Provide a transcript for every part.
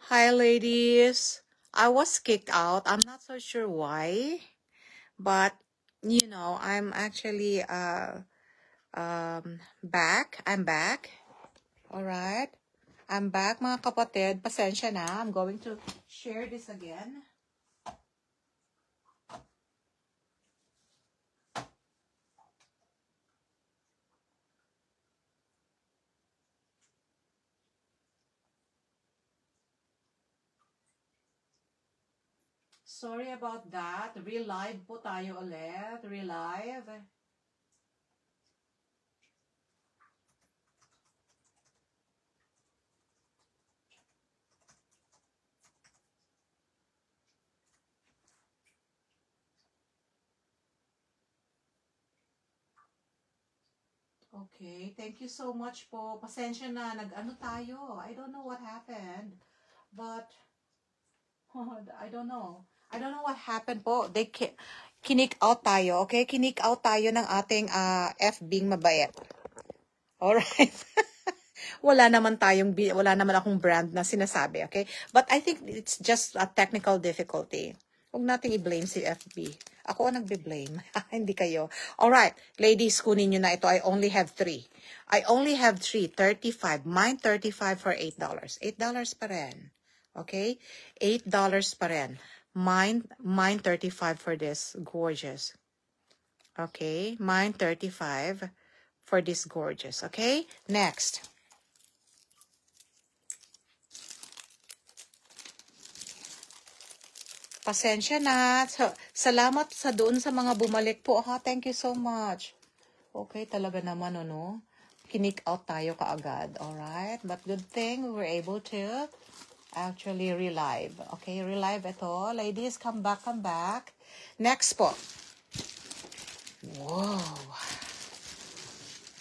Hi, ladies. I was kicked out. I'm not so sure why, but I'm actually back. I'm back. All right. I'm back, mga kapatid. Pasensya na. I'm going to share this again. Sorry about that. Relive po tayo ulit. Relive. Okay, thank you so much po. Pasensya na, nag-ano tayo. I don't know what happened. But, I don't know. I don't know what happened po. Kinik out tayo, okay? Kinik out tayo ng ating FBing mabait. Alright? wala naman akong brand na sinasabi, okay? But I think it's just a technical difficulty. Huwag nating i-blame si FB. Ako ang nagbe-blame. Hindi kayo. Alright, ladies, kunin nyo na ito. I only have 3. I only have 3. 35. Mine 35 for $8. $8 pa rin. Okay? $8 pa rin. Mine 35 for this. Gorgeous. Okay? Mine 35 for this gorgeous. Okay? Next. Pasensya na. Salamat sa doon sa mga bumalik po. Thank you so much. Okay, talaga naman, ano? Kinik out tayo kaagad. Alright? But good thing we were able to actually relive. Okay, relive ito. Ladies, come back, come back. Next po. Wow.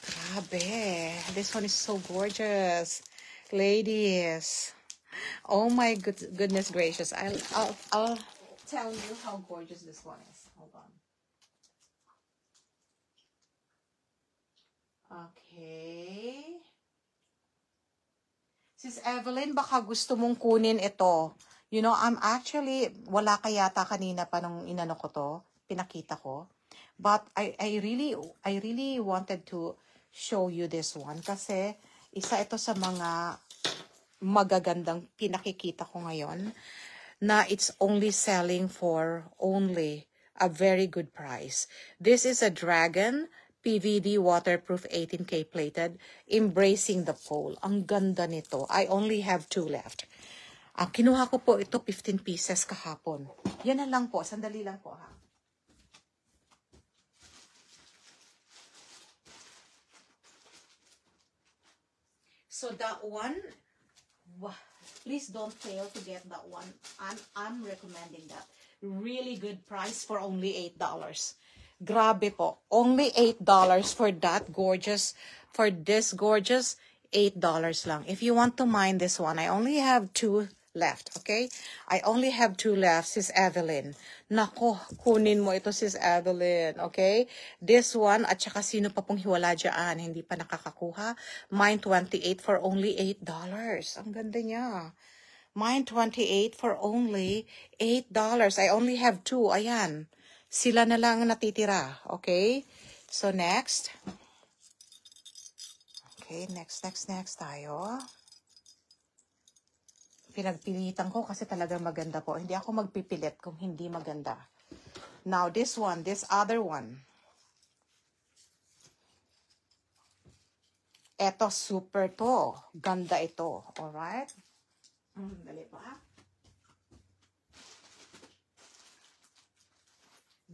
Grabe. This one is so gorgeous. Ladies. Oh my goodness gracious. I'll tell you how gorgeous this one is. Hold on. Okay. Sis Evelyn, baka gusto mong kunin ito. You know, I'm actually, wala ka yata kanina pa nung inano ko to, pinakita ko. But I really wanted to show you this one kasi isa ito sa mga magagandang pinakikita ko ngayon na it's only selling for only a very good price. This is a Dragon PVD waterproof 18K plated, embracing the pole. Ang ganda nito. I only have 2 left. Kinuha ko po ito 15 pieces kahapon. Yan na lang po. Sandali lang po ha. So that one, please don't fail to get that one. I'm recommending that. Really good price for only $8. Grabe po. Only $8 for that gorgeous, for this gorgeous, $8 lang. If you want to mine this one, I only have 2 left, okay? I only have 2 left, Sis Evelyn. Nako, kunin mo ito, Sis Evelyn, okay? This one, at saka sino pa pong hiwala dyan, hindi pa nakakakuha. Mine 28 for only $8. Ang ganda niya. Mine 28 for only $8. I only have 2, ayan. Sila na lang natitira, okay? So, next. Okay, next tayo. Pinagpilitan ko kasi talagang maganda po. Hindi ako magpipilit kung hindi maganda. Now, this one, this other one. Eto, super to. Ganda ito. Alright? Dali pa.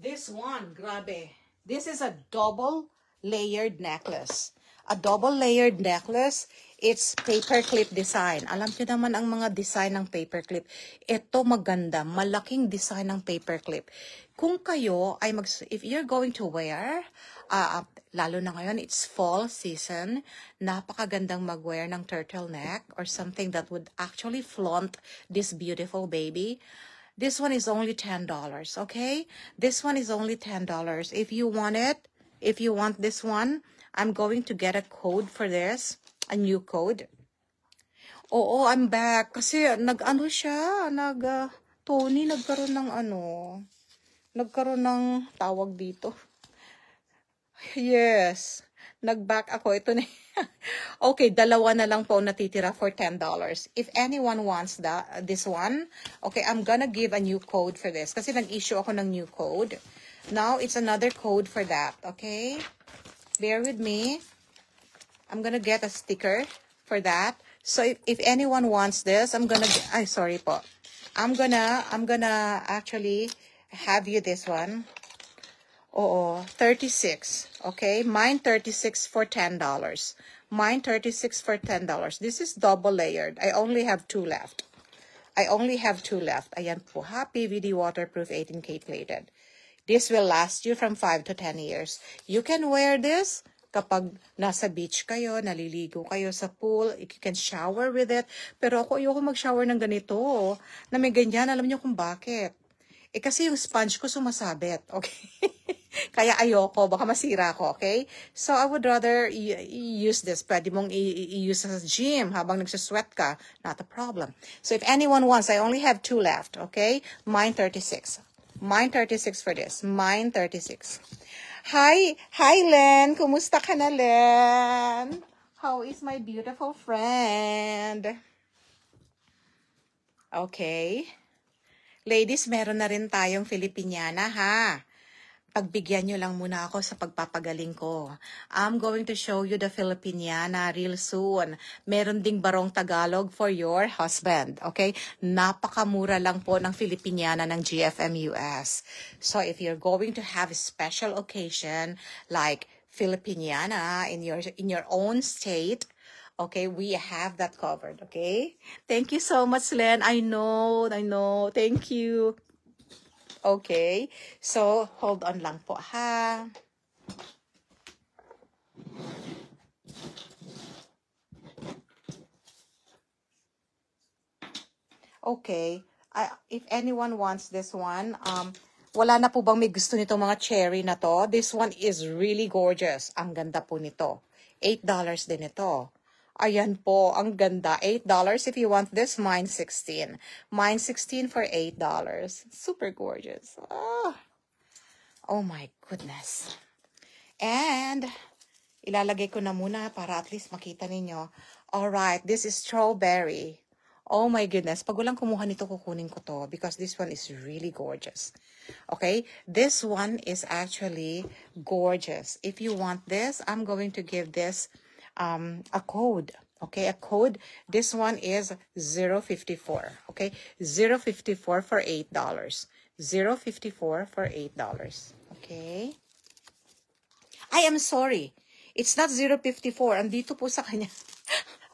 This one, grabe. This is a double layered necklace. A double layered necklace. It's paperclip design. Alam niyo naman ang mga design ng paperclip. Ito maganda. Malaking design ng paperclip. Kung kayo ay if you're going to wear, lalo na ngayon, it's fall season, napakagandang mag-wear ng turtleneck or something that would actually flaunt this beautiful baby. This one is only $10, okay? This one is only $10. If you want it, if you want this one, I'm going to get a code for this, a new code. Oo, I'm back. Kasi nag-ano siya, Tony, nagkaroon ng nagkaroon ng tawag dito. Yes. Nag-back ako. Ito na. Okay, dalawa na lang po natitira for $10. If anyone wants this one, okay, I'm gonna give a new code for this. Kasi nag-issue ako ng new code. Now, it's another code for that, okay? Bear with me. I'm gonna get a sticker for that. So, if anyone wants this, I'm gonna, sorry po. I'm gonna actually have you this one. Oo, 36. Okay, mine 36 for $10. Mine 36 for $10. This is double layered. I only have 2 left. Ayan po. Happy VD waterproof 18K plated. This will last you from 5 to 10 years. You can wear this kapag nasa beach kayo, naliligo kayo sa pool, you can shower with it. Pero ayoko mag-shower ng ganito, na may ganyan. Alam niyo kung bakit? Kasi yung sponge ko sumasabit, okay? Kaya ayoko, baka masira ko, okay? So, I would rather use this. Pwede mong i-use sa gym habang nagsasweat ka. Not a problem. So, if anyone wants, I only have 2 left, okay? Mine 36. Mine 36 for this. Mine 36. Hi, Len. Kumusta ka na, Len? How is my beautiful friend? Okay. Ladies, meron na rin tayong Filipiniana, ha? Pagbigyan nyo lang muna ako sa pagpapagaling ko. I'm going to show you the Filipiniana real soon. Meron ding barong Tagalog for your husband, okay? Napakamura lang po ng Filipiniana ng GFM US. So if you're going to have a special occasion like Filipiniana in your own state, okay, we have that covered, okay? Thank you so much, Len. I know. Thank you. Okay, so hold on lang po, ha? Okay, if anyone wants this one, wala na po bang may gusto nito mga cherry na to? This one is really gorgeous. Ang ganda po nito. $8 din ito. Ayan po, ang ganda. $8 if you want this. Mine 16. Mine 16 for $8. Super gorgeous. Oh my goodness. And ilalagay ko na muna para at least makita ninyo. Alright, this is strawberry. Oh my goodness. Pag walang kumuha nito, kukunin ko to because this one is really gorgeous. Okay, this one is actually gorgeous. If you want this, I'm going to give this a code. Okay, a code. This one is 054. Okay, 054 for $8. 054 for $8. Okay. I am sorry. It's not 054. Andito po sa kanya.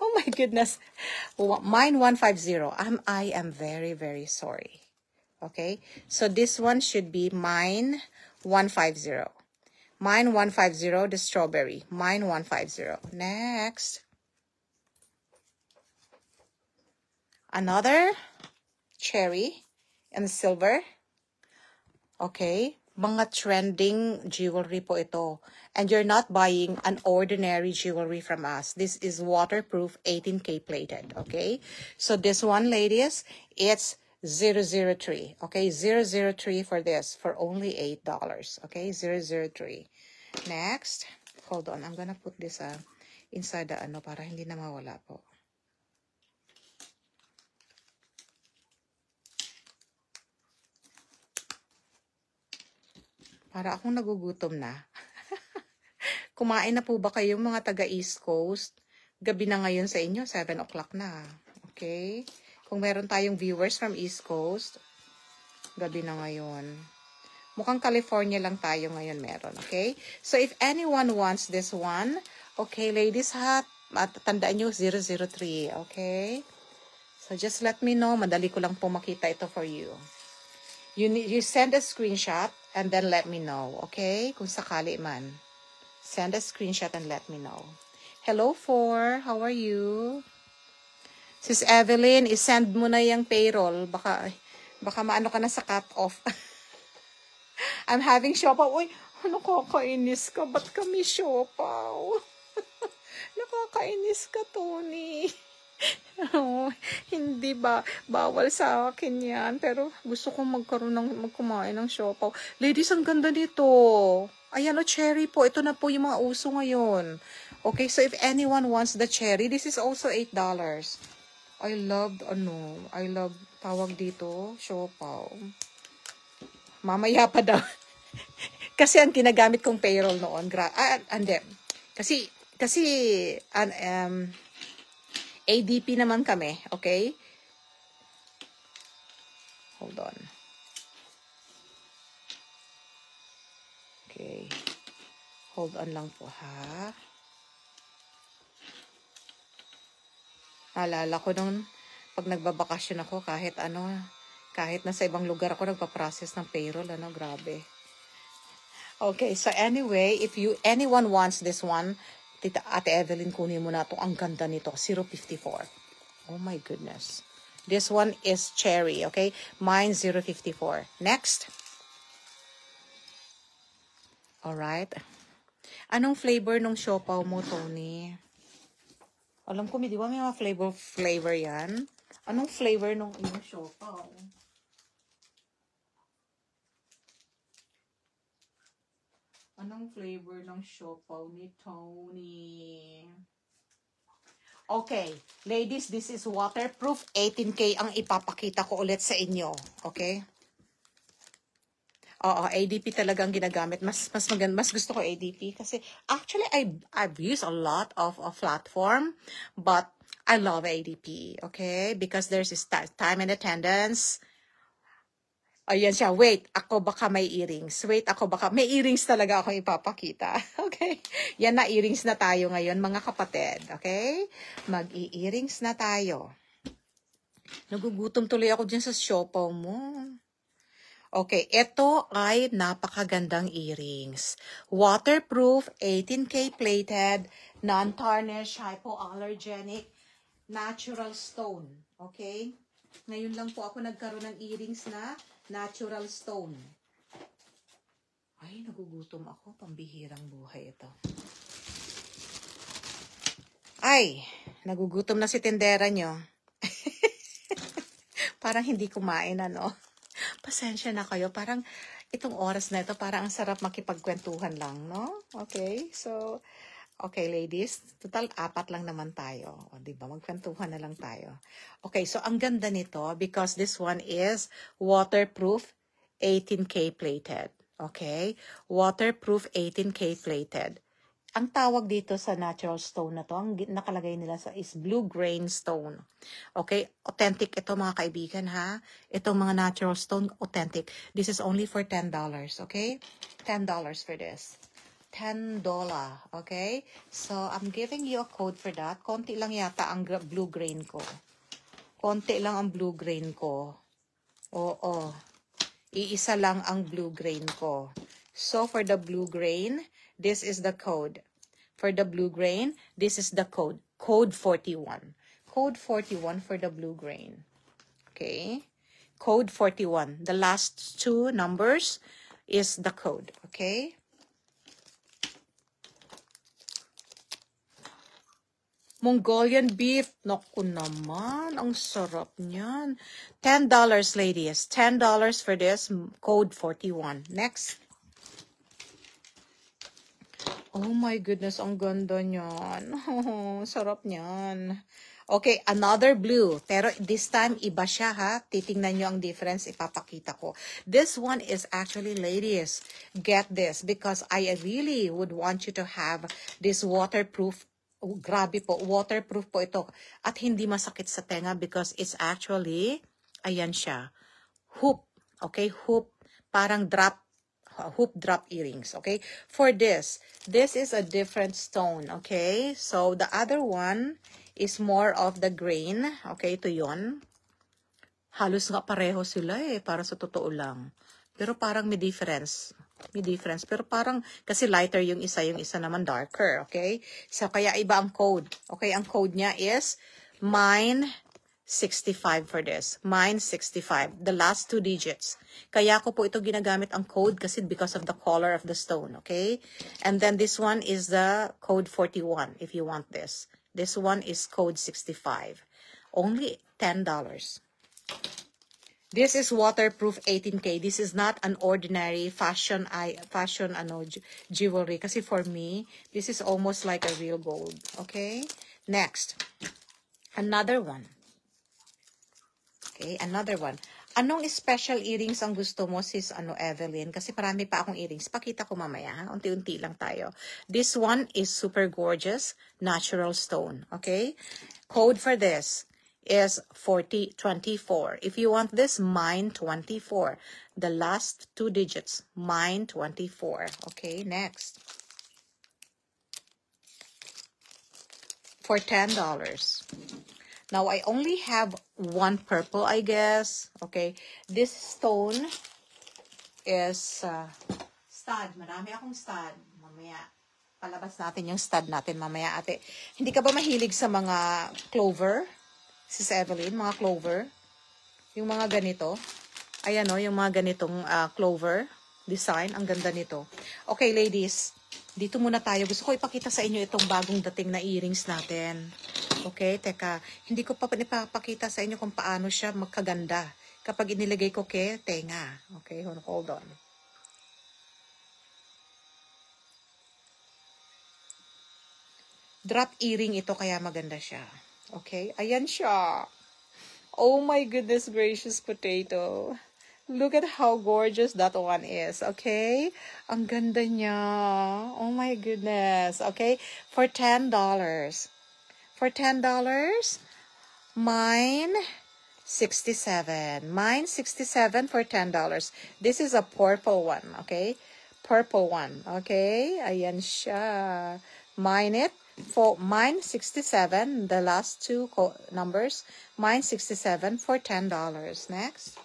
Oh my goodness. Mine 150. I am very, very sorry. Okay, so this one should be mine 150. Mine 150, the strawberry. Mine 150. Next. Another cherry and silver. Okay. Mga trending jewelry po ito. And you're not buying an ordinary jewelry from us. This is waterproof 18K plated. Okay. So this one, ladies, it's 003. Okay. 003 for this for only $8. Okay. 003. Next. Hold on. I'm gonna put this inside the para hindi na mawala po. Para akong nagugutom na. Kumain na po ba kayong mga taga East Coast? Gabi na ngayon sa inyo, 7 o'clock na. Okay? Kung meron tayong viewers from East Coast, gabi na ngayon. Mukhang California lang tayo ngayon meron. Okay? So, if anyone wants this one, okay, ladies, tandaan nyo, 003. Okay? So, just let me know. Madali ko lang po makita ito for you. You send a screenshot and then let me know, okay? Kung sakali man. Send a screenshot and let me know. Hello, how are you? Sis Evelyn, isend mo na yung payroll. Baka maano ka na sa cut-off. I'm having siopaw. Uy, nakakainis ka. Ba't kami siopaw? Nakakainis ka, Tony. Oh, hindi ba bawal sa akin yan, pero gusto kong magkumain ng siopaw. Ladies, ang ganda nito. Ayan o, cherry po. Ito na po yung mga uso ngayon. Okay, so if anyone wants the cherry, this is also $8. I love tawag dito, siopaw. Mamaya pa daw. Kasi ang ginagamit kong payroll noon, hindi. Kasi, ADP naman kami, okay? Hold on. Okay. Hold on lang po, ha? Alala ko nung pag nagbabakasyon ako, kahit nasa ibang lugar ako nagpa-process ng payroll, grabe. Okay, so anyway, if anyone wants this one, Tita Ate Evelyn, kunin mo na ito. Ang ganda nito, 0.54. Oh my goodness. This one is cherry, okay? Mine 0.54. Next. Alright. Anong flavor nung siopaw mo, Tony? Alam ko, di ba may mga flavor yan? Anong flavor nung siopaw? Anong flavor ng siopaw ni Tony? Okay, ladies, this is waterproof. 18K ang ipapakita ko ulit sa inyo. Okay? Oo, ADP talaga ang ginagamit. Mas gusto ko ADP kasi actually I've used a lot of platform, but I love ADP, okay? Because there's this time and attendance. Ayan siya. Wait, ako baka may earrings. May earrings talaga akong ipapakita. Okay? Yan na, earrings na tayo ngayon, mga kapatid. Okay? Mag-i-earrings na tayo. Nagugutom tuloy ako dyan sa siopaw mo. Okay, ito ay napakagandang earrings. Waterproof, 18K plated, non-tarnish, hypoallergenic, natural stone. Okay? Ngayon lang po ako nagkaroon ng earrings na natural stone. Ay, nagugutom ako. Pambihirang buhay ito. Ay, nagugutom na si tindera nyo. Parang hindi kumain, Pasensya na kayo. Parang itong oras na ito, parang ang sarap makipagkwentuhan lang, no? Okay, so, okay, ladies. Total, 4 lang naman tayo. O, diba? Magkwentuhan na lang tayo. Okay, so ang ganda nito because this one is waterproof 18K plated. Okay? Waterproof 18K plated. Ang tawag dito sa natural stone na to, ang nakalagay nila is blue grain stone. Okay? Authentic ito, mga kaibigan, ha? Itong mga natural stone, authentic. This is only for $10. Okay? $10 for this. $10. Okay? So, I'm giving you a code for that. Konti lang yata ang blue grain ko. Konti lang ang blue grain ko. Oo. Iisa lang ang blue grain ko. So, for the blue grain, this is the code. For the blue grain, this is the code. Code 41. Code 41 for the blue grain. Okay? Code 41. The last 2 numbers is the code. Okay? Mongolian beef. Naku naman. Ang sarap niyan. $10, ladies. $10 for this. Code 41. Next. Oh my goodness, ang ganda niyan. Oh, sarap niyan. Okay, another blue. Pero this time, iba siya, ha? Titingnan nyo ang difference, ipapakita ko. This one is actually, ladies, get this. Because I really would want you to have this waterproof. Oh, grabe po, waterproof po ito. At hindi masakit sa tenga because it's actually, ayan siya, hoop. Okay, hoop. Parang hoop drop earrings, okay? For this is a different stone, okay? So, the other one is more of the grain, okay? Ito yun. Halos nga pareho sila para sa totoo lang. Pero parang may difference. Pero parang, kasi lighter yung isa naman darker, okay? So, kaya iba ang code. Okay, ang code niya is mine 65 for this. Mine 65. The last 2 digits. Kaya ko po ito ginagamit ang code kasi because of the color of the stone. Okay? And then this one is the code 41 if you want this. This one is code 65. Only $10. This is waterproof 18K. This is not an ordinary fashion jewelry. Kasi for me, this is almost like a real gold. Okay? Next. Another one. Okay, another one. Anong special earrings ang gusto mo, sis Evelyn? Kasi marami pa akong earrings. Pakita ko mamaya, ha? Unti-unti lang tayo. This one is super gorgeous, natural stone. Okay? Code for this is 4024. If you want this, mine 24. The last 2 digits, mine 24. Okay, next. For $10. Now, I only have one purple, I guess. Okay. This stone is stud. Marami akong stud. Mamaya, palabas natin yung stud natin mamaya, ate. Hindi ka ba mahilig sa mga clover? Sis Evelyn, mga clover? Yung mga ganito. Ayan o, yung mga ganitong clover design. Ang ganda nito. Okay, ladies. Dito muna tayo. Gusto ko ipakita sa inyo itong bagong dating na earrings natin. Okay, teka. Hindi ko pa ipapakita sa inyo kung paano siya magkaganda kapag inilagay ko kay tenga. Okay, hold on. Drop earring ito kaya maganda siya. Okay, ayan siya. Oh my goodness gracious potato. Look at how gorgeous that one is, okay? Ang ganda niya. Oh my goodness, okay? For $10. For $10, mine 67. Mine 67 for $10. This is a purple one, okay? Purple one, okay? Ayan siya. Mine 67, the last 2 numbers. Mine 67 for $10. Next.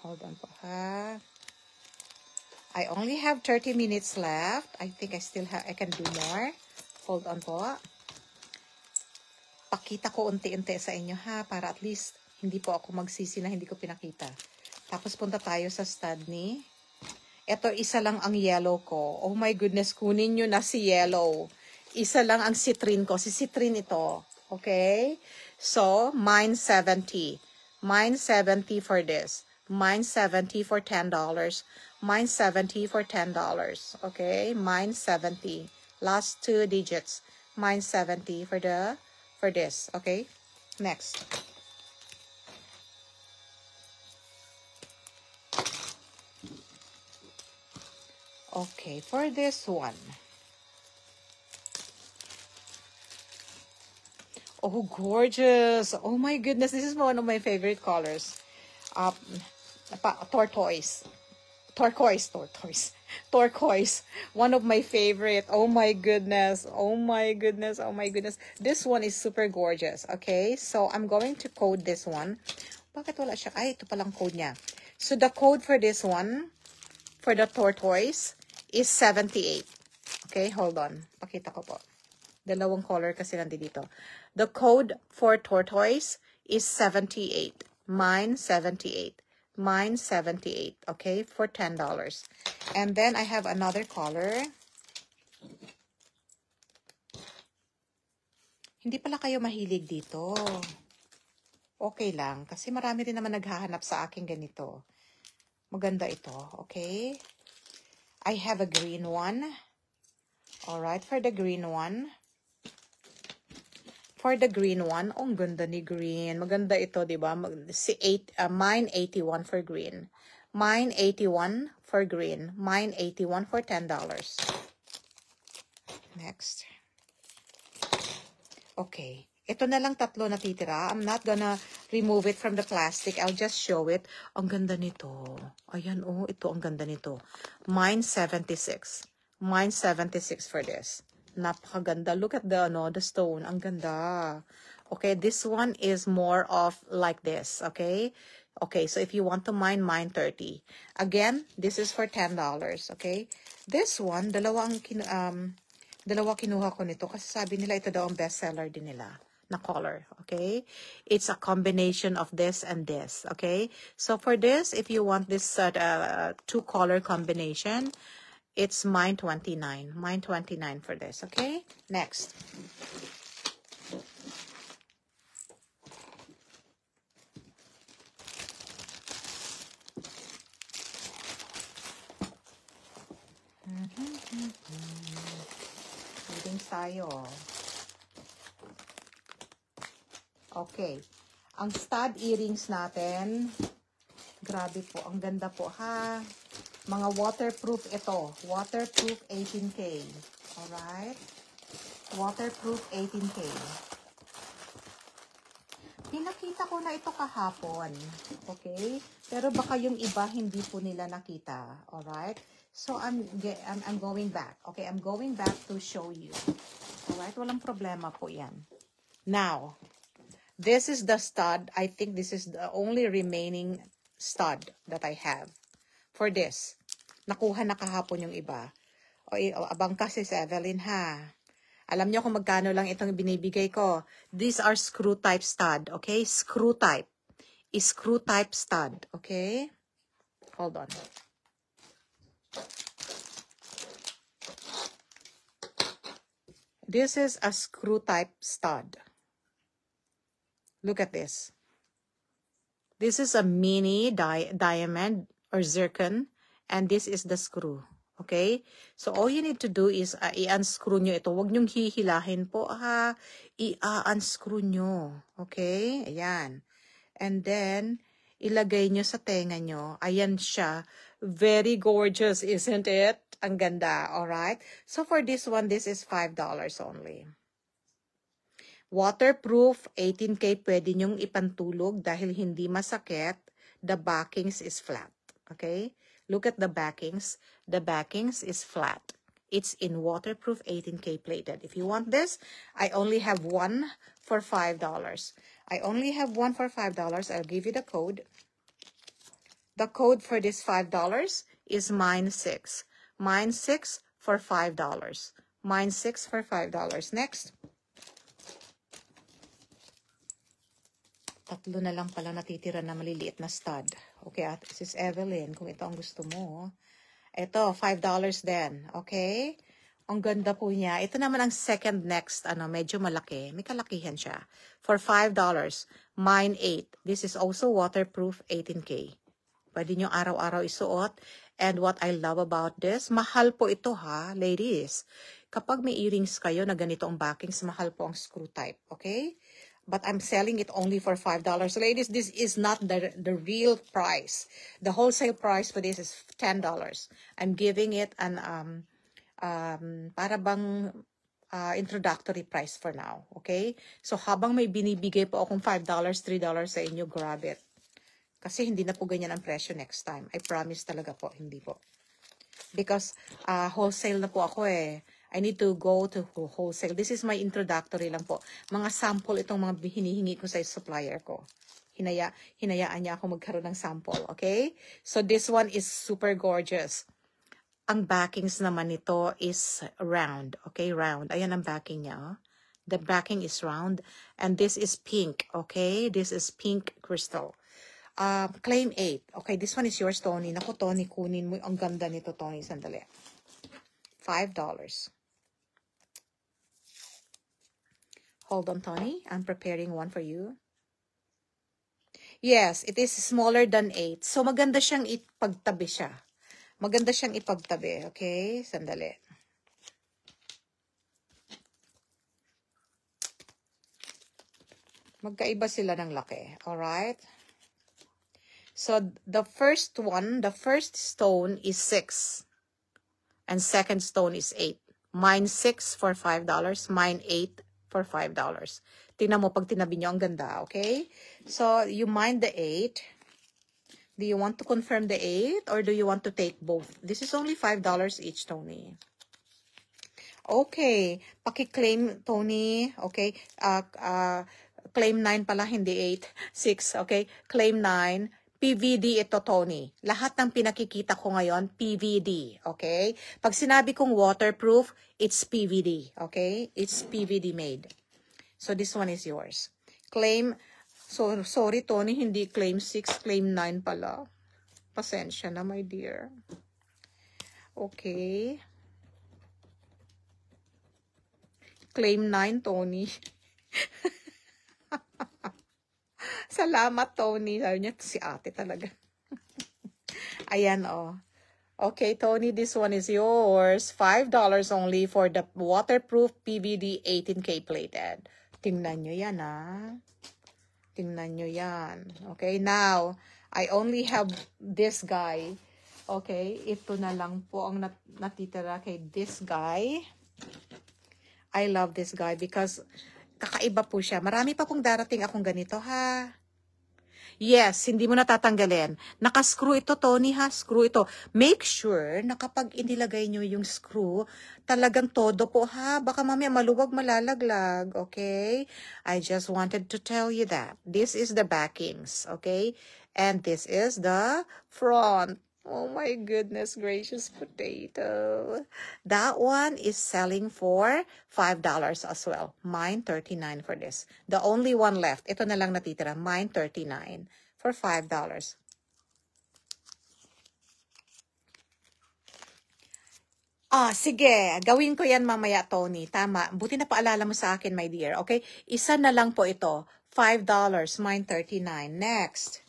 Hold on po, ha? I only have 30 minutes left. I think I can do more. Hold on po. Pakita ko unti-unti sa inyo, ha? Para at least hindi po ako magsisi na hindi ko pinakita. Tapos punta tayo sa stud ni. Ito, isa lang ang yellow ko. Oh my goodness, kunin nyo na si yellow. Isa lang ang citrine ko. Si citrine ito. Okay? So, mine 70. Mine 70 for this. Mine 70 for $10. Mine 70 for $10. Okay? Mine 70. Last 2 digits. Mine 70 for this. Okay? Next. Okay, for this one. Oh, gorgeous. Oh my goodness, this is one of my favorite colors. Tortoise. One of my favorite. Oh my goodness. Oh my goodness. Oh my goodness. This one is super gorgeous. Okay, so I'm going to code this one. Bakit wala siya? Ay, ito palang code niya. So the code for this one, for the tortoise, is 78. Okay, hold on. Pakita ko po. Dalawang color kasi nandito. The code for tortoise is 78. Mine 78. Mine 78. Okay, for $10. And then I have another color. Hindi pala kayo mahilig dito. Okay lang. Kasi marami rin naman naghahanap sa akin ganito. Maganda ito. Okay. I have a green one. Alright, for the green one. For the green one, oh, ang ganda ni green. Maganda ito, di ba? Mine 81 for green. Mine 81 for green. Mine 81 for $10. Next. Okay. Ito na lang tatlo natitira. I'm not gonna remove it from the plastic. I'll just show it. Ang ganda nito. Ayan, oh, ito ang ganda nito. Mine 76. Mine 76 for this. Napakaganda. Look at the stone. Ang ganda. Okay, this one is more of like this. Okay? Okay, so if you want to mine 30. Again, this is for $10. Okay? This one, dalawa kinuha ko nito kasi sabi nila ito daw ang bestseller din nila. na color, okay? It's a combination of this and this, okay? So for this, if you want this two color combination, it's mine 29. Mine 29 for this, okay? Next. Earrings tayo. Okay. Ang stud earrings natin, grabe po, ang ganda po ha. Mga waterproof ito. Waterproof 18K. Alright? Waterproof 18K. Pinakita ko na ito kahapon. Okay? Pero baka yung iba hindi po nila nakita. Alright? So, I'm going back. Okay? I'm going back to show you. Alright? Walang problema po yan. Now, this is the stud. I think this is the only remaining stud that I have. For this. Nakuha na kahapon yung iba. O abang kasi si Evelyn ha. Alam niyo kung magkano lang itong binibigay ko. These are screw type stud. Okay? Screw type. Screw type stud. Okay? Hold on. This is a screw type stud. Look at this. This is a mini diamond or zircon, and this is the screw. Okay? So, all you need to do is i-unscrew nyo ito. Huwag nyong hihilahin po, ha? I-unscrew nyo. Okay? Ayan. And then, ilagay nyo sa tenga nyo. Ayan siya. Very gorgeous, isn't it? Ang ganda. Alright? So, for this one, this is $5 only. Waterproof, 18K, pwede nyong ipantulog dahil hindi masakit. The backings is flat. Okay? Look at the backings. The backings is flat. It's in waterproof, 18K plated. If you want this, I only have one for $5. I only have one for $5. I'll give you the code. The code for this $5 is mine 6. Mine 6 for $5. Mine 6 for $5. Next. Tatlo na lang pala natitira na maliliit na stud. Okay, at Sis Evelyn, kung ito ang gusto mo. Ito, $5 din. Okay? Ang ganda po niya. Ito naman ang second next, medyo malaki. May kalakihan siya. For $5, mine 8. This is also waterproof, 18K. Pwede nyo araw-araw isuot. And what I love about this, mahal po ito ha, ladies. Kapag may earrings kayo na ganito ang backings, mahal po ang screw type. Okay? But I'm selling it only for $5. Ladies, this is not the real price. The wholesale price for this is $10. I'm giving it an para bang introductory price for now. Okay? So habang may binibigay po akong $5, $3 sa inyo, grab it. Kasi hindi na po ganyan ang presyo next time. I promise talaga po, hindi po. Because wholesale na po ako eh. I need to go to wholesale. This is my introductory lang po. Mga sample itong mga hinihingi ko sa supplier ko. Hinayaan niya ako magkaroon ng sample. Okay? So this one is super gorgeous. Ang backings naman nito is round. Okay? Round. Ayan ang backing niya. Oh. The backing is round. And this is pink. Okay? This is pink crystal. Claim 8. Okay, this one is yours, Tony. Naku, Tony, kunin mo. Ang ganda nito, Tony. Sandali. $5. Hold on, Tony. I'm preparing one for you. Yes, it is smaller than 8. So, maganda siyang ipagtabi siya. Maganda siyang ipagtabi. Okay? Sandali. Magkaiba sila ng laki. Alright? So, the first one, the first stone is 6. And second stone is 8. Mine 6 for $5. Mine 8 for $5. Tingnan mo pag tinabi nyo, ang ganda, okay? So, you mine the 8. Do you want to confirm the 8 or do you want to take both? This is only $5 each, Tony. Okay. Paki-claim, Tony. Okay. Claim 9 pala, hindi 8. 6, okay? Claim 9. PVD ito, Tony. Lahat ng pinakikita ko ngayon, PVD, okay? Pag sinabi kong waterproof, it's PVD, okay? It's PVD made. So this one is yours. Claim, so sorry Tony, hindi claim 6, claim 9 pala. Pasensya na, my dear. Okay. Claim 9, Tony. Salamat, Tony. Sabi niya, si ate talaga. Ayan, oh. Okay, Tony, this one is yours. $5 only for the waterproof PVD 18K plated. Tingnan nyo yan, ah. Tingnan nyo yan. Okay, now, I only have this guy. Okay, ito na lang po ang natitira kay this guy. I love this guy because kakaiba po siya. Marami pa pong darating akong ganito, ha? Yes, hindi mo natatanggalin. Naka-screw ito, Tony, ha? Screw ito. Make sure na kapag inilagay nyo yung screw, talagang todo po, ha? Baka mamaya maluwag, malalaglag, okay? I just wanted to tell you that. This is the backings, okay? And this is the front. Oh my goodness gracious potato. That one is selling for $5 as well. Mine, $39 for this. The only one left. Ito na lang natitira. Mine, $39 for $5. Sige. Gawin ko yan mamaya, Tony. Tama. Buti na paalala mo sa akin, my dear. Okay? Isa na lang po ito. $5. Mine, $39. Next.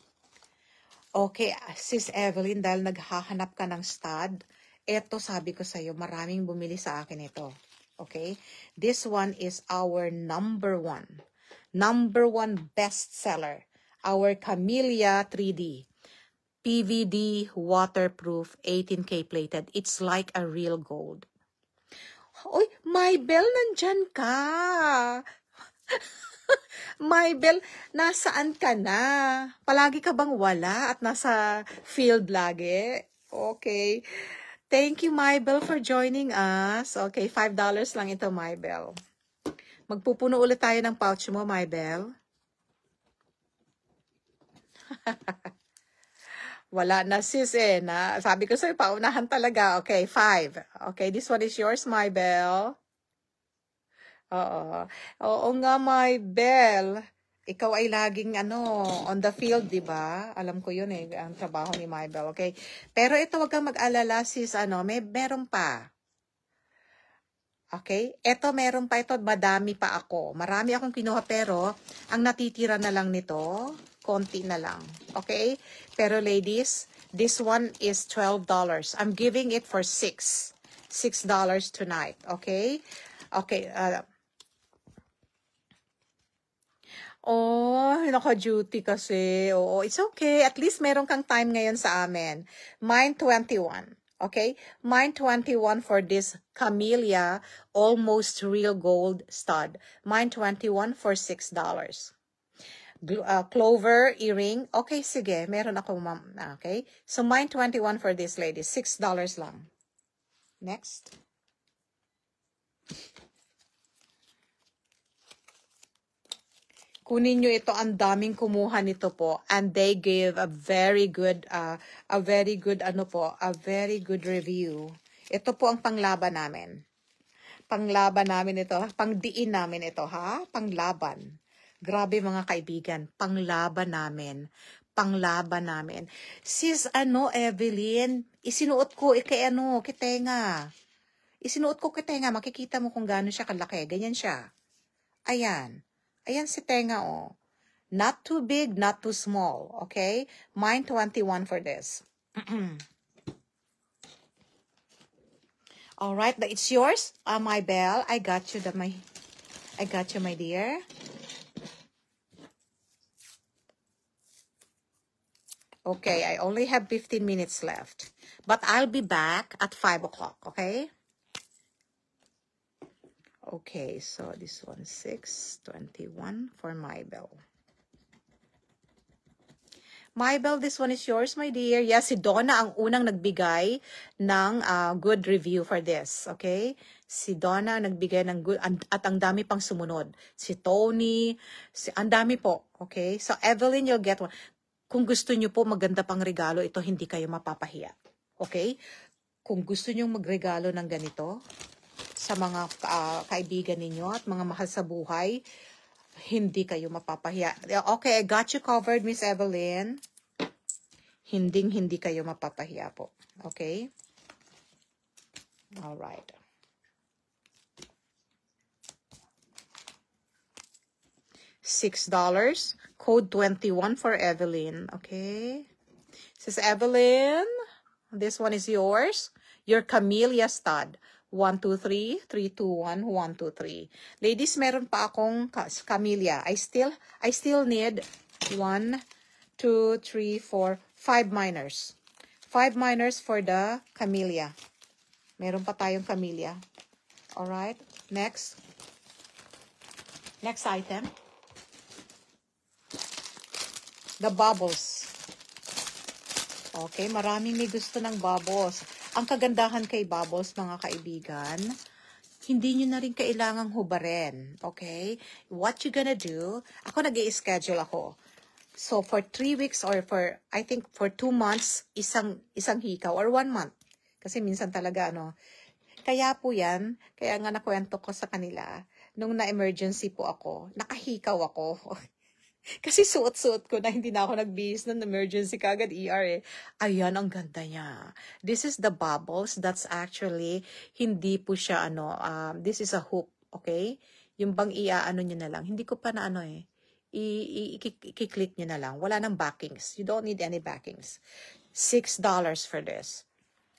Okay, Sis Evelyn, dahil naghahanap ka ng stud, eto sabi ko sa'yo, maraming bumili sa akin ito. Okay? This one is our number one bestseller. Our Camellia 3D. PVD waterproof 18K plated. It's like a real gold. Uy, Maybel, nandyan ka. Maybel, nasaan ka na? Palagi ka bang wala at nasa field lagi? Okay. Thank you, Maybel, for joining us. Okay, $5 lang ito, Maybel. Magpupuno ulit tayo ng pouch mo, Maybel. Wala na, sis, eh. Sabi ko sa'yo, paunahan talaga. Okay, 5. Okay, this one is yours, Maybel. Oo nga, Maybel. Ikaw ay laging on the field, di ba? Alam ko yun eh, ang trabaho ni Maybel, okay? Pero ito, wag kang mag-alala, sis, meron pa. Okay? Ito, meron pa ito, madami pa ako. Marami akong kinuha, pero ang natitira na lang nito, konti na lang. Okay? Pero ladies, this one is $12. I'm giving it for $6 tonight. Okay? Okay, naka-duty kasi. Oo, it's okay. At least meron kang time ngayon sa amin. Mine 21. Okay? Mine 21 for this Camellia almost real gold stud. Mine 21 for $6. Clover earring. Okay, sige. Meron akong okay? So mine 21 for this lady. $6 lang. Next. Kunin nyo ito, ang daming kumuha nito po, and they gave a very good review. Ito po ang panglaban namin. Panglaban namin ito, pangdiin namin ito, ha? Panglaban. Grabe mga kaibigan, panglaban namin. Panglaban namin. Sis, Evelyn, isinuot ko kay tenga. Isinuot ko kay tenga, makikita mo kung gaano siya kalaki. Ganyan siya. Ayan. Ayan si tenga, oh. Not too big, not too small, okay? Mine 21 for this. All right, it's yours, Maybel. I got you, my dear. Okay, I only have 15 minutes left. But I'll be back at 5 o'clock, okay? Okay, so this one, 621 for Maybel. Maybel, this one is yours, my dear. Yes, si Donna ang unang nagbigay ng good review for this, okay? Si Donna ang nagbigay ng good, at ang dami pang sumunod. Si Tony, ang dami po, okay? So, Evelyn, you'll get one. Kung gusto nyo po maganda pang regalo, ito hindi kayo mapapahiya, okay? Kung gusto nyo magregalo ng ganito, sa mga kaibigan ninyo at mga mahal sa buhay, Hindi kayo mapapahiya. Okay, I got you covered, Miss Evelyn. Hindi kayo mapapahiya po. Okay? All right. $6. Code 21 for Evelyn. Okay? This is Evelyn. This one is yours. Your Camellia stud. 1, 2, 3, 3, 2, 1, 1, 2, 3. Ladies, meron pa akong Camellia. I still need 1, 2, 3, 4, 5 minors. 5 minors for the Camellia. Meron pa tayong Camellia. Alright. Next. Next item. The bubbles. Okay, maraming may gusto ng bubbles. Ang kagandahan kay bubbles, mga kaibigan, hindi nyo na rin kailangang hubarin. Okay? What you gonna do, ako nag-i-schedule ako. So, for 3 weeks or I think for 2 months, isang hikaw or 1 month. Kasi minsan talaga, Kaya po yan, kaya nga nakwento ko sa kanila, nung na-emergency po ako, nakahikaw ako. Kasi suot-suot ko na hindi na ako nagbihis ng emergency kagad ER eh. Ayan, ang ganda niya. This is the bubbles. That's actually, hindi po siya this is a hoop, okay? Yung bang nyo na lang. Hindi ko pa na i-click nyo na lang. Wala nang backings. You don't need any backings. $6 for this.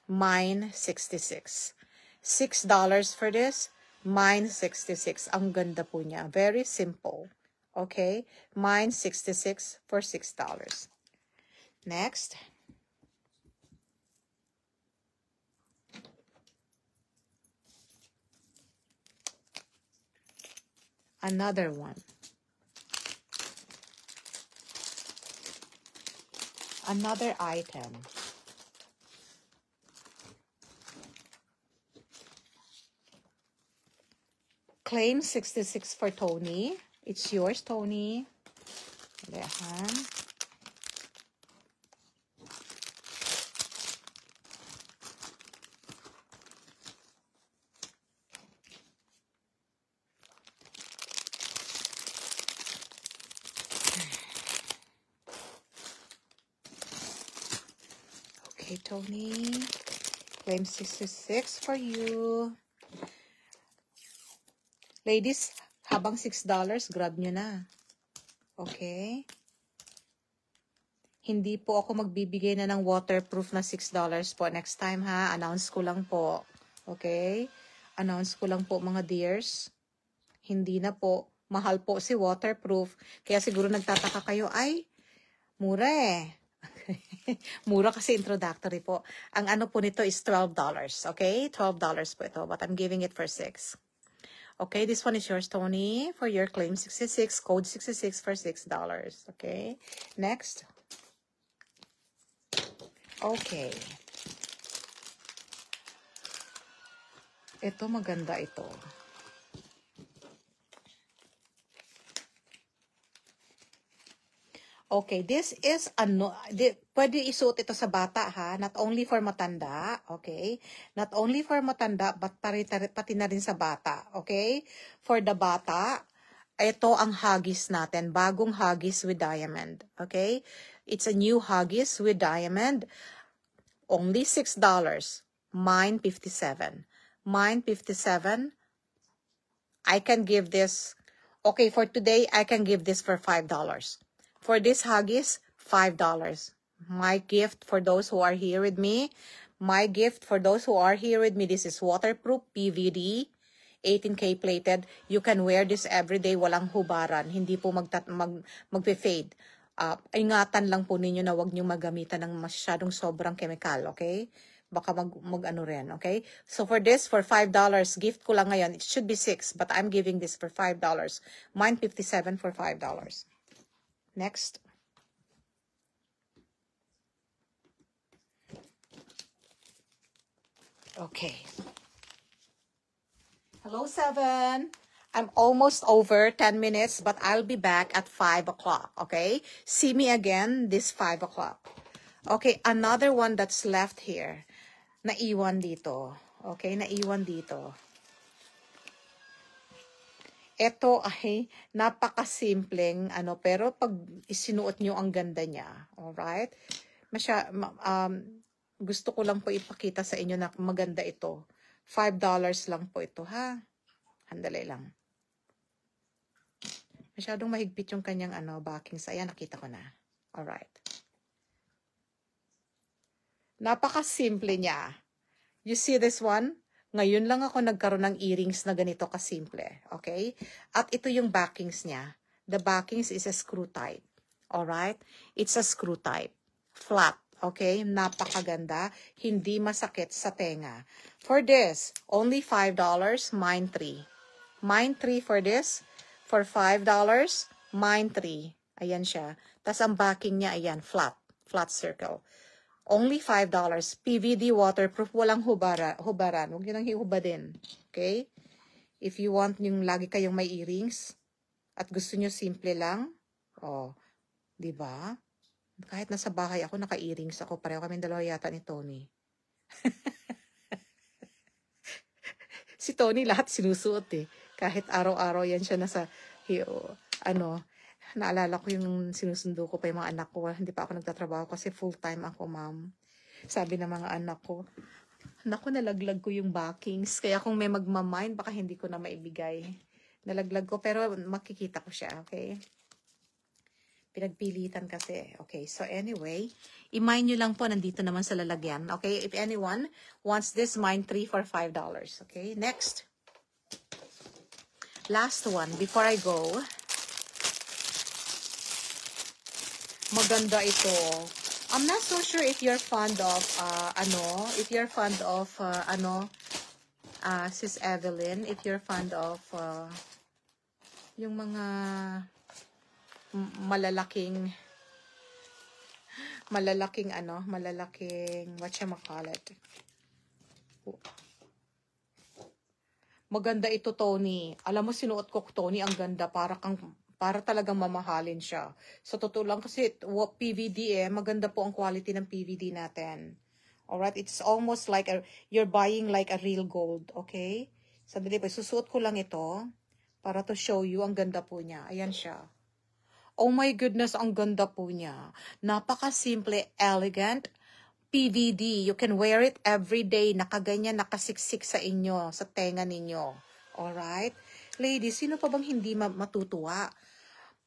Mine, 66. $6 for this. Mine, 66. Ang ganda po niya. Very simple. Okay, mine 66 for $6. Next. Another one. Another item. Claim 66 for Tony. It's yours, Tony. Ayan. Okay, Tony. Claim 66 for you. Ladies, habang $6, grab nyo na. Okay? Hindi po ako magbibigay na ng waterproof na $6 po. Next time ha, announce ko lang po. Okay? Announce ko lang po mga dears. Hindi na po. Mahal po si waterproof. Kaya siguro nagtataka kayo, ay, mura eh. Mura kasi introductory po. Ang ano po nito is $12. Okay? $12 po ito. But I'm giving it for $6. Okay, this one is yours, Tony, for your claim 66, code 66 for $6. Okay, next. Okay. Ito, maganda ito. Okay, this is pwede isuot ito sa bata ha, not only for matanda, okay? Not only for matanda, but pati na rin sa bata, okay? For the bata, ito ang Huggies natin, bagong Huggies with diamond, okay? It's a new Huggies with diamond, only $6. Mine, 57. Mine, 57. I can give this, okay, for today, I can give this for $5. For this Huggies, $5. My gift for those who are here with me. My gift for those who are here with me. This is waterproof PVD, 18K plated. You can wear this every day. Walang hubaran. Hindi po magpe-fade. Ingatan lang po ninyo na wag nyo magamitan ng masyadong sobrang chemical. Okay? Baka mag-ano rin. Okay? So for this, for $5, gift ko lang ngayon. It should be $6, but I'm giving this for $5. Mine, 57 for $5. Next. Okay. Hello, 7. I'm almost over 10 minutes, but I'll be back at 5 o'clock, okay? See me again this 5 o'clock. Okay, another one that's left here. Naiwan dito. Okay, naiwan dito. Ito ay napakasimpleng, pero pag isinuot nyo, ang ganda niya. Alright? Gusto ko lang po ipakita sa inyo na maganda ito. $5 lang po ito, ha? Handali lang. Masyadong mahigpit yung kanyang backings. Ayan, nakita ko na. Alright. Napakasimple niya. You see this one? Ngayon lang ako nagkaroon ng earrings na ganito kasimple. Okay? At ito yung backings niya. The backings is a screw type. Alright? It's a screw type. Flat. Okay? Napakaganda. Hindi masakit sa tenga. For this, only $5. Mine 3. Mine 3 for this. For $5, mine 3. Ayan siya. Tapos ang backing niya, ayan, flat. Flat circle. Only $5. PVD waterproof. Walang hubaran. Huwag nyo nang hihubadin. Okay? If you want yung lagi kayong may earrings at gusto nyo simple lang, diba? Kahit nasa bahay ako, naka-earrings ako. Pareho kami dalawa yata ni Tony. Si Tony lahat sinusuot eh. Kahit araw-araw yan siya nasa, naalala ko yung sinusundo ko pa yung mga anak ko. Hindi pa ako nagtatrabaho kasi full-time ako, ma'am. Sabi ng mga anak ko, naku, nalaglag ko yung backings. Kaya kung may magmamind, baka hindi ko na maibigay. Nalaglag ko, pero makikita ko siya, okay? Pinagpilitan kasi. Okay, so anyway, i-mine nyo lang po, nandito naman sa lalagyan. Okay, if anyone wants this, mine 3 for $5. Okay, next. Last one, before I go. Maganda ito. I'm not so sure if you're fond of, Sis Evelyn, if you're fond of, yung mga malalaking whatchamacallit. Maganda ito, Tony. Alam mo, sinuot ko, Tony, ang ganda. Para talagang mamahalin siya. Sa totoo lang kasi, PVD maganda po ang quality ng PVD natin. Alright? It's almost like you're buying like a real gold. Okay? Sandali pa, susuot ko lang ito para to show you, ang ganda po niya. Ayan siya. Oh my goodness, ang ganda po niya. Napaka-simple, elegant, PVD. You can wear it every day. Nakaganyan, nakasiksik sa inyo, sa tenga ninyo. Alright? Ladies, sino pa bang hindi matutuwa?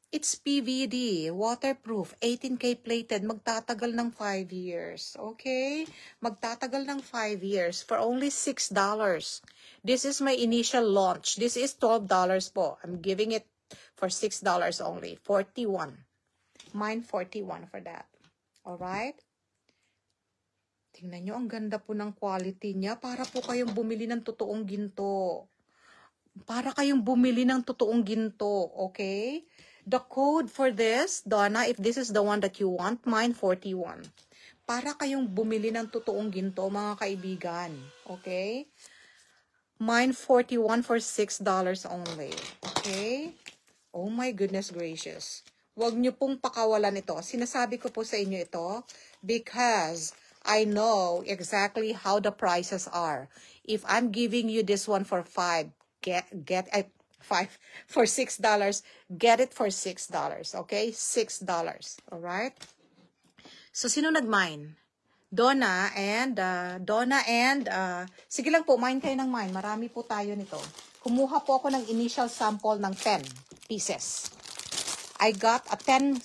It's PVD, waterproof, 18K plated, magtatagal ng 5 years. Okay? Magtatagal ng 5 years for only $6. This is my initial launch. This is $12 po. I'm giving it for $6 only. 41. Mine 41 for that. Alright? Tingnan nyo, ang ganda po ng quality niya. Para po kayong bumili ng totoong ginto. Para kayong bumili ng totoong ginto. Okay? The code for this, Donna, if this is the one that you want, mine 41. Para kayong bumili ng totoong ginto, mga kaibigan. Okay? Mine 41 for $6 only. Okay? Oh my goodness gracious. Huwag nyo pong pakawalan ito. Sinasabi ko po sa inyo ito because I know exactly how the prices are. If I'm giving you this one for $5, get for $6, get it for $6. Okay? $6. Alright? So, sino nag-mine? Donna and, sige lang po, mine kayo ng mine. Marami po tayo nito. Kumuha po ako ng initial sample ng 10 pieces. I got 10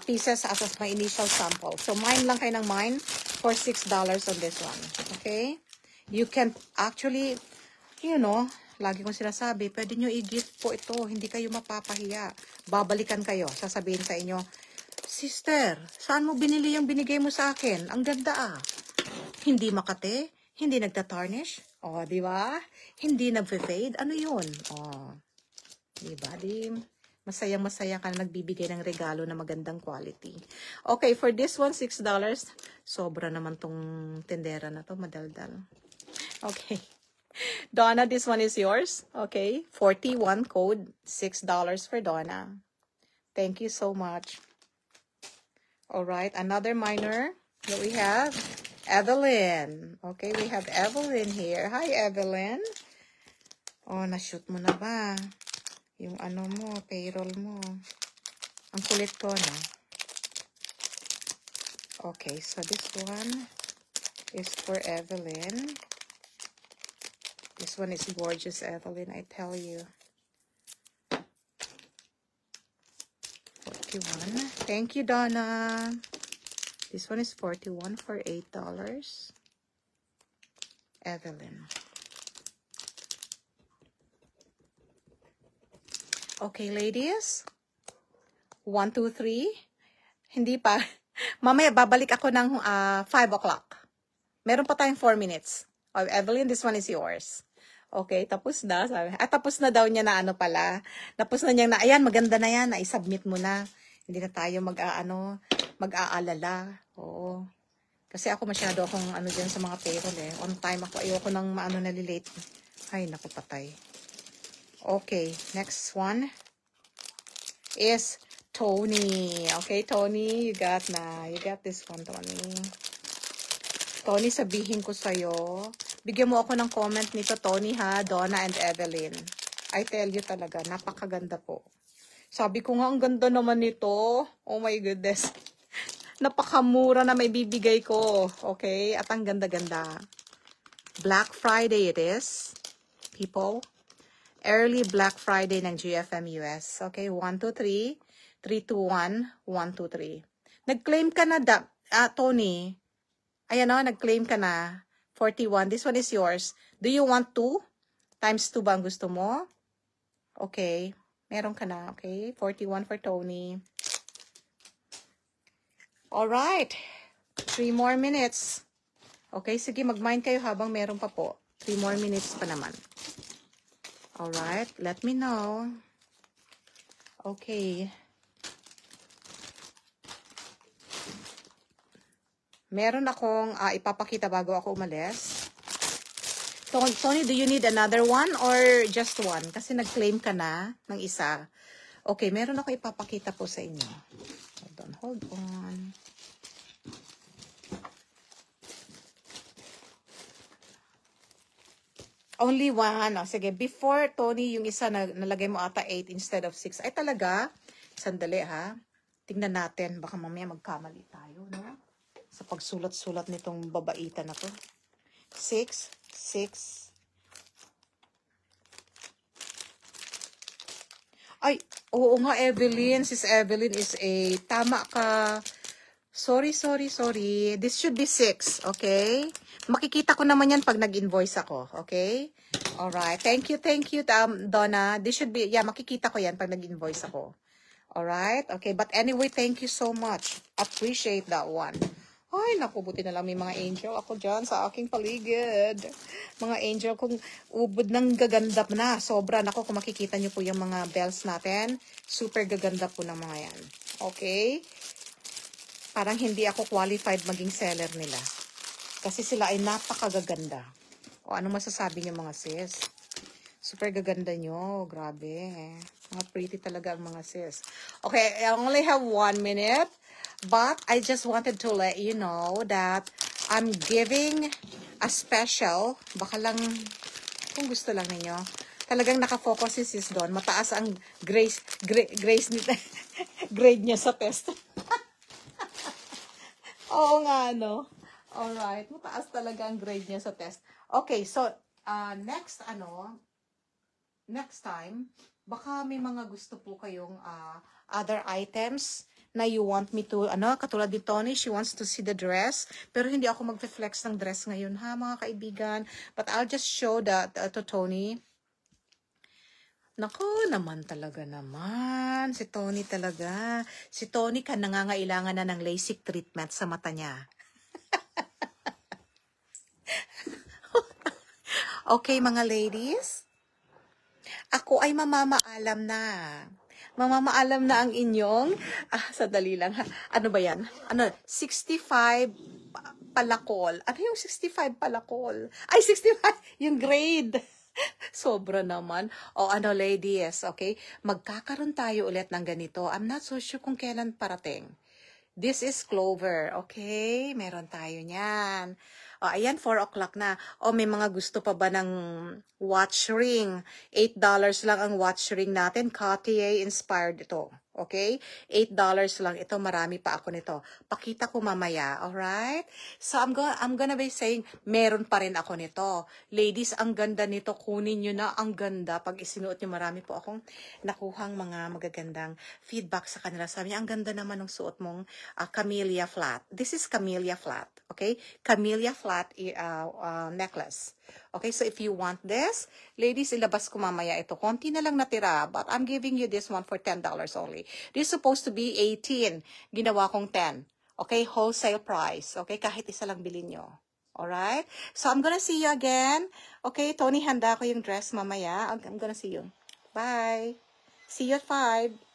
pieces as my initial sample. So, mine lang kayo ng mine for $6 on this one. Okay? You can actually, lagi kong sinasabi, pwede nyo i-gift po ito. Hindi kayo mapapahiya. Babalikan kayo. Sasabihin sa inyo, Sister, saan mo binili yung binigay mo sa akin? Ang ganda Hindi makate, hindi nagtatarnish. Di ba? Hindi nagfe-fade. Ano yun? Di ba? Masayang-masaya ka na nagbibigay ng regalo na magandang quality. Okay, for this one, $6. Sobra naman tong tendera na to, madaldal. Okay. Donna, this one is yours. Okay, 41 code, $6 for Donna. Thank you so much. All right, another miner that we have, Evelyn. Okay, we have Evelyn here. Hi, Evelyn. Na-shoot mo na ba? Yung ano mo, payroll mo. Ang kulit ko, no? Okay, so this one is for Evelyn. This one is gorgeous, Evelyn, I tell you. 41. Thank you, Donna. This one is 41 for $8. Evelyn. Okay, ladies. 1, 2, 3. Hindi pa. Mamaya, babalik ako ng 5 o'clock. Meron pa tayong 4 minutes. Oh, Evelyn, this one is yours. Okay, tapos na. Sabi. Tapos na daw niya na ano pala. Tapos na niya na, ayan, maganda na yan. I-submit mo na. Hindi na tayo mag-aalala. Oo. Kasi ako masyado akong ano dyan sa mga payroll eh. On time ako. Ayoko nang nalilate. Ay, naku, patay. Okay, next one is Tony. Okay, Tony, you got this one, Tony. Tony, sabihin ko sa'yo. Bigyan mo ako ng comment nito, Tony, ha? Donna and Evelyn. I tell you talaga, napakaganda po. Sabi ko nga, ang ganda naman nito. Oh my goodness. Napakamura na may bibigay ko. Okay? At ang ganda-ganda. Black Friday it is. People. Early Black Friday ng GFM US. Okay, 1, 2, 3. 3, 2, 1. 1, 2, 3. Nag-claim ka na, Tony. Ayan o, nag-claim ka na. 41. This one is yours. Do you want 2? Times 2 ba ang gusto mo? Okay. Meron ka na. Okay. 41 for Tony. Alright. 3 more minutes. Okay, sige, mag-mind kayo habang meron pa po. 3 more minutes pa naman. Alright, let me know. Okay. Meron akong ipapakita bago ako umalis. Tony, do you need another one or just one? Kasi nag-claim ka na ng isa. Okay, meron ako ipapakita po sa inyo. Hold on. Only one. Oh, sige, before, Tony, yung isa na nalagay mo ata 8 instead of 6. Ay, talaga? Sandali, ha? Tingnan natin. Baka mamaya magkamali tayo, no? Sa pagsulat-sulat nitong babaita na to. 6, 6. Ay, oo nga, Evelyn. Sis Evelyn is a... Tama ka. Sorry. This should be 6, okay? Makikita ko naman yan pag nag-invoice ako, okay? Alright. Thank you, Donna. This should be, yeah, makikita ko yan pag nag-invoice ako. Alright? Okay, but anyway, thank you so much. Appreciate that one. Ay, naku, buti na lang may mga angel ako dyan sa aking paligid. Mga angel kung ubod ng gaganda na. Sobra, naku, kung makikita nyo po yung mga bells natin, super gaganda po ng mga yan. Okay? Parang hindi ako qualified maging seller nila. Kasi sila ay napakagaganda. O ano masasabi niyo mga sis? Super gaganda nyo. Grabe. Mga pretty talaga ang mga sis. Okay, I only have 1 minute. But I just wanted to let you know that I'm giving a special. Baka lang, kung gusto lang ninyo. Talagang nakafocus si sis doon. Mataas ang grade niya sa test. Oo nga, no? Alright, mataas talaga ang grade niya sa test. Okay, so, next time, baka may mga gusto po kayong other items na you want me to, katulad ni Tony, she wants to see the dress, pero hindi ako mag-flex ng dress ngayon, ha, mga kaibigan. But I'll just show that to Tony. Nako, naman talaga naman. Si Tony talaga. Si Tony nangangailangan na ng LASIK treatment sa mata niya. Okay, mga ladies. Ako ay mamamaalam na. Mamamaalam na ang inyong, sadali lang. Ano ba yan? 65 palakol. Ano yung 65 palakol? Ay, 65, yung grade. Sobra naman. O ladies, okay? Magkakaroon tayo ulit ng ganito. I'm not so sure kung kailan parating. This is clover. Okay? Meron tayo niyan. O, ayan, 4 o'clock na. O, may mga gusto pa ba ng watch ring? $8 lang ang watch ring natin. Cartier inspired ito. Okay? $8 lang. Ito, marami pa ako nito. Pakita ko mamaya. Alright? So, I'm gonna be saying, meron pa rin ako nito. Ladies, ang ganda nito. Kunin nyo na. Ang ganda. Pag isinuot nyo, marami po akong nakuhang mga magagandang feedback sa kanila. Sabi niya, ang ganda naman ng suot mong camellia flat. This is camellia flat. Okay? Camellia flat necklace. Okay, so if you want this, ladies, ilabas ko mamaya ito. Konti na lang natira, but I'm giving you this one for $10 only. This is supposed to be 18. Ginawa kong 10. Okay, wholesale price. Okay, kahit isa lang bilhin nyo. Alright? So, I'm gonna see you again. Okay, Tony, handa ko yung dress mamaya. I'm gonna see you. Bye. See you at 5.